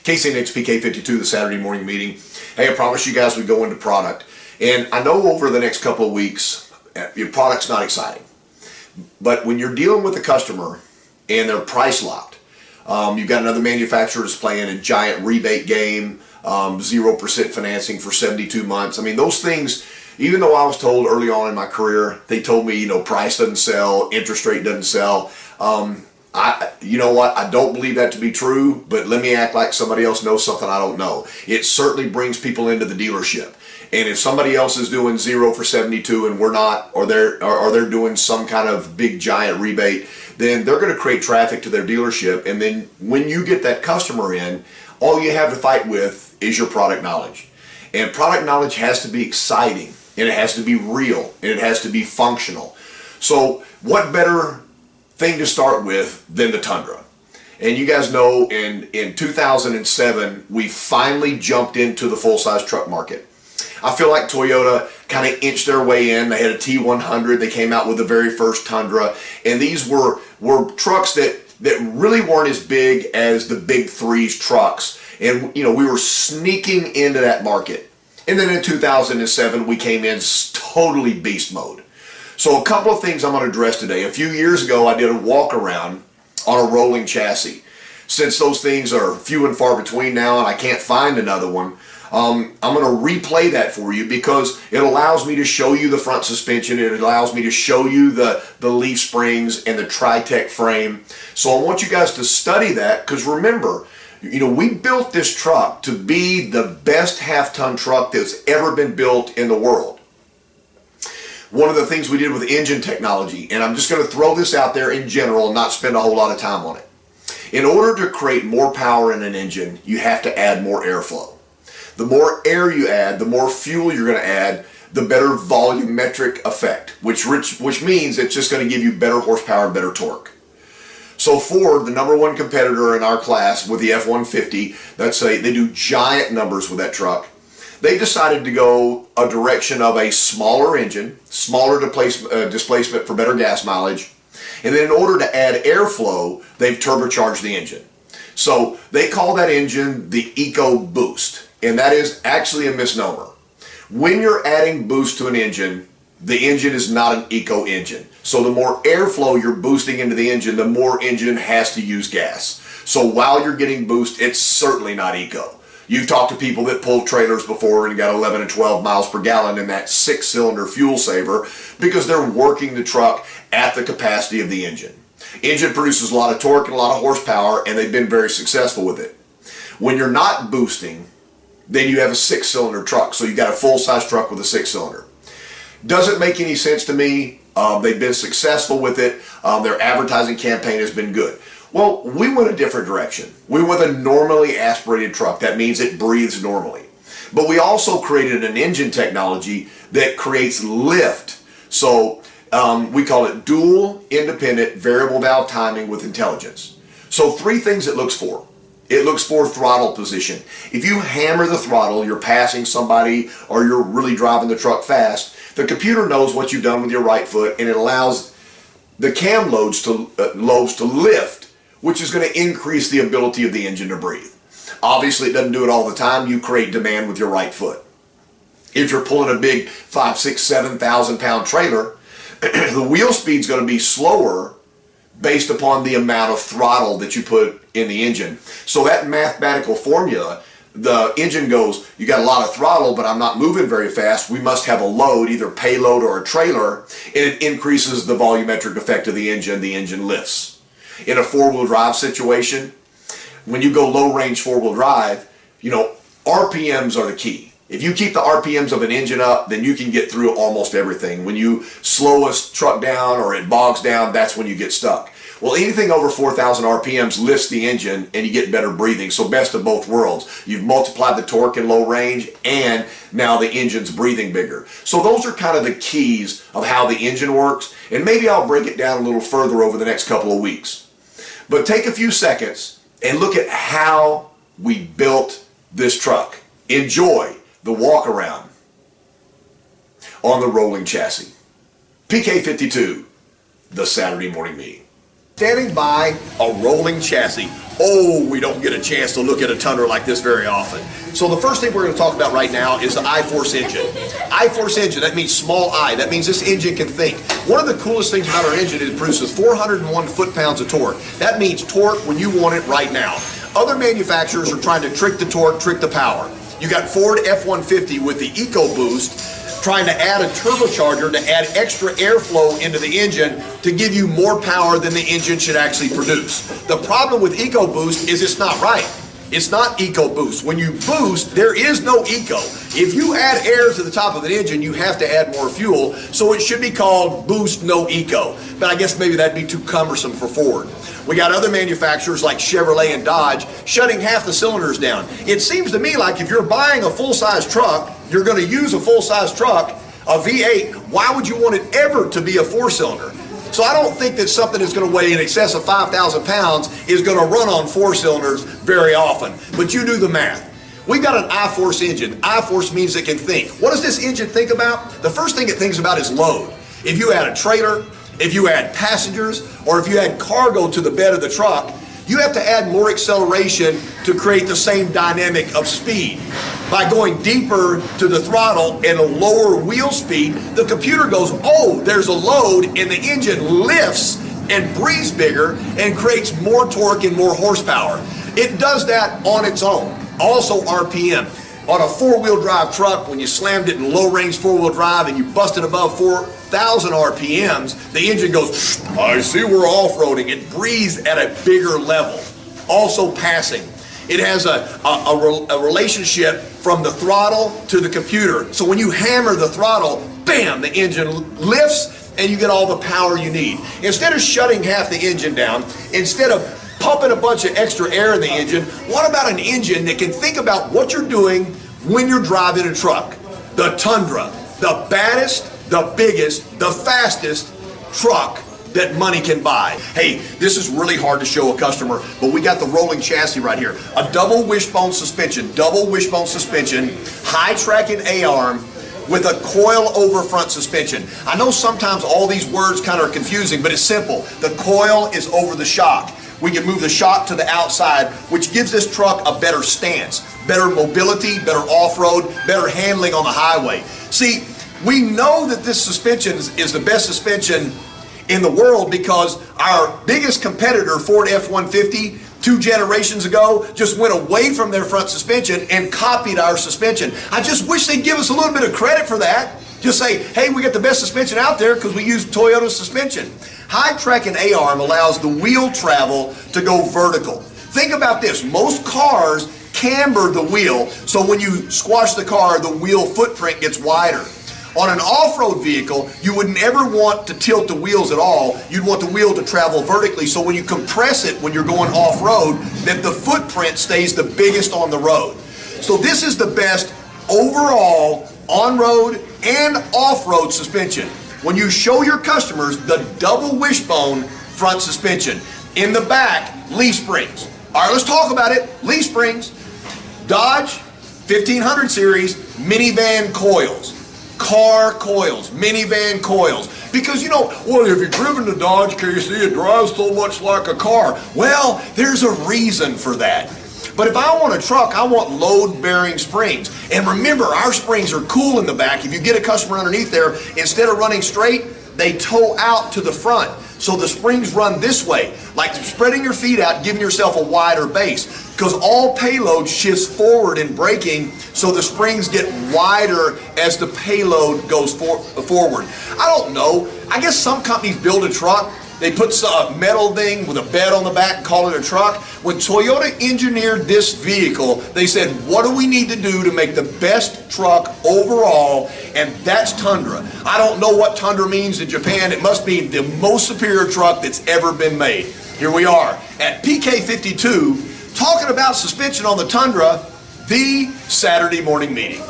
KCNX PK52, the Saturday morning meeting. Hey, I promised you guys we'd go into product. And I know over the next couple of weeks, your product's not exciting. But when you're dealing with a customer and they're price locked, you've got another manufacturer that's playing a giant rebate game, 0% financing for 72 months. I mean, those things, even though I was told early on in my career, they told me, price doesn't sell, interest rate doesn't sell. You know what? I don't believe that to be true, but let me act like somebody else knows something I don't know. It certainly brings people into the dealership. And if somebody else is doing 0 for 72 and we're not, or they're doing some kind of big giant rebate, then they're going to create traffic to their dealership. And then when you get that customer in, all you have to fight with is your product knowledge. And product knowledge has to be exciting, and it has to be real, and it has to be functional. So what better thing to start with than the Tundra? And you guys know in 2007, we finally jumped into the full-size truck market. I feel like Toyota kind of inched their way in. They had a T100. They came out with the very first Tundra. And these were trucks that really weren't as big as the big threes trucks. And, we were sneaking into that market. And then in 2007, we came in totally beast mode. So a couple of things I'm going to address today. A few years ago, I did a walk around on a rolling chassis. Since those things are few and far between now and I can't find another one, I'm going to replay that for you because it allows me to show you the front suspension. It allows me to show you the leaf springs and the Tri-Tech frame. So I want you guys to study that because remember, we built this truck to be the best half-ton truck that's ever been built in the world. One of the things we did with engine technology, and I'm just going to throw this out there in general and not spend a whole lot of time on it. In order to create more power in an engine, you have to add more airflow. The more air you add, the more fuel you're going to add, the better volumetric effect, which means it's just going to give you better horsepower and better torque. So Ford, the #1 competitor in our class with the F-150, they do giant numbers with that truck. They decided to go a direction of a smaller engine, smaller displacement for better gas mileage, and then in order to add airflow, they've turbocharged the engine. So they call that engine the EcoBoost. And that is actually a misnomer. When you're adding boost to an engine, the engine is not an eco engine. So the more airflow you're boosting into the engine, the more engine has to use gas. So while you're getting boost, it's certainly not eco. You've talked to people that pulled trailers before and got 11 and 12 miles per gallon in that 6-cylinder fuel saver because they're working the truck at the capacity of the engine. Engine produces a lot of torque and a lot of horsepower, and they've been very successful with it. When you're not boosting, then you have a 6-cylinder truck. So you got a full-size truck with a 6-cylinder. Doesn't make any sense to me. They've been successful with it. Their advertising campaign has been good. Well, we went a different direction. We went a normally aspirated truck. That means it breathes normally. But we also created an engine technology that creates lift. So we call it dual independent variable valve timing with intelligence. So 3 things it looks for. It looks for throttle position. If you hammer the throttle, you're passing somebody or you're really driving the truck fast, the computer knows what you've done with your right foot and it allows the cam lobes to lift, which is going to increase the ability of the engine to breathe. Obviously, it doesn't do it all the time. You create demand with your right foot. If you're pulling a big 5, 6, 7,000 pound trailer, the wheel speed's going to be slower based upon the amount of throttle that you put in the engine. So that mathematical formula, the engine goes, you got a lot of throttle, but I'm not moving very fast. We must have a load, either payload or a trailer, and it increases the volumetric effect of the engine lifts. In a 4-wheel drive situation, when you go low range 4-wheel drive, RPMs are the key. If you keep the RPMs of an engine up, then you can get through almost everything. When you slow a truck down or it bogs down, that's when you get stuck. Well, anything over 4,000 RPMs lifts the engine and you get better breathing. So best of both worlds. You've multiplied the torque in low range and now the engine's breathing bigger. So those are kind of the keys of how the engine works. And maybe I'll break it down a little further over the next couple of weeks. But take a few seconds and look at how we built this truck. Enjoy the walk around on the rolling chassis. PK52, the Saturday morning meeting. Standing by a rolling chassis. Oh, we don't get a chance to look at a Tundra like this very often. So the first thing we're going to talk about right now is the I-Force engine. I-Force engine, that means small I. That means this engine can think. One of the coolest things about our engine is it produces 401 foot-pounds of torque. That means torque when you want it right now. Other manufacturers are trying to trick the torque, trick the power. You got Ford F-150 with the EcoBoost, trying to add a turbocharger to add extra airflow into the engine to give you more power than the engine should actually produce. The problem with EcoBoost is it's not right. It's not EcoBoost. When you boost, there is no eco. If you add air to the top of an engine, you have to add more fuel, so it should be called Boost No Eco. But I guess maybe that'd be too cumbersome for Ford. We got other manufacturers like Chevrolet and Dodge shutting half the cylinders down. It seems to me like if you're buying a full-size truck, you're going to use a full-size truck, a V8, why would you want it ever to be a four-cylinder? So I don't think that something that's going to weigh in excess of 5,000 pounds is going to run on four cylinders very often. But you do the math. We've got an I-Force engine. I-Force means it can think. What does this engine think about? The first thing it thinks about is load. If you add a trailer, if you add passengers, or if you add cargo to the bed of the truck, you have to add more acceleration to create the same dynamic of speed. By going deeper to the throttle and a lower wheel speed, the computer goes, oh, there's a load, and the engine lifts and breathes bigger and creates more torque and more horsepower. It does that on its own. Also RPM. On a four-wheel drive truck, when you slammed it in low-range four-wheel drive and you busted above 4,000 RPMs, the engine goes, I see we're off-roading. It breathes at a bigger level. Also passing. It has a relationship from the throttle to the computer. So when you hammer the throttle, bam, the engine lifts and you get all the power you need. Instead of shutting half the engine down, instead of pumping a bunch of extra air in the engine, what about an engine that can think about what you're doing when you're driving a truck? The Tundra, the baddest, the biggest, the fastest truck that money can buy. Hey, this is really hard to show a customer, but we got the rolling chassis right here. A double wishbone suspension, high tracking A-arm with a coil over front suspension. I know sometimes all these words kind of are confusing, but it's simple. The coil is over the shock. We can move the shock to the outside, which gives this truck a better stance, better mobility, better off-road, better handling on the highway. See, we know that this suspension is the best suspension in the world because our biggest competitor, Ford F-150, 2 generations ago, just went away from their front suspension and copied our suspension. I just wish they'd give us a little bit of credit for that. Just say, hey, we got the best suspension out there because we use Toyota suspension. High tracking A-arm allows the wheel travel to go vertical. Think about this. Most cars camber the wheel, so when you squash the car, the wheel footprint gets wider. On an off-road vehicle, you would never want to tilt the wheels at all. You'd want the wheel to travel vertically, so when you compress it when you're going off-road, that the footprint stays the biggest on the road. So this is the best overall on-road and off-road suspension. When you show your customers the double wishbone front suspension, in the back, leaf springs. All right, let's talk about it. Leaf springs, Dodge 1500 series, minivan coils. Car coils, minivan coils. Because you know, well, if you've driven the Dodge, can you see it drives so much like a car? Well, there's a reason for that. But if I want a truck, I want load-bearing springs. And remember, our springs are cool in the back. If you get a customer underneath there, instead of running straight, they toe out to the front. So the springs run this way, like spreading your feet out, giving yourself a wider base. Because all payload shifts forward in braking, so the springs get wider as the payload goes forward. I don't know. I guess some companies build a truck, they put a metal thing with a bed on the back and call it a truck. When Toyota engineered this vehicle, they said, what do we need to do to make the best truck overall? And that's Tundra. I don't know what Tundra means in Japan. It must be the most superior truck that's ever been made. Here we are at PK52 talking about suspension on the Tundra, the Saturday morning meeting.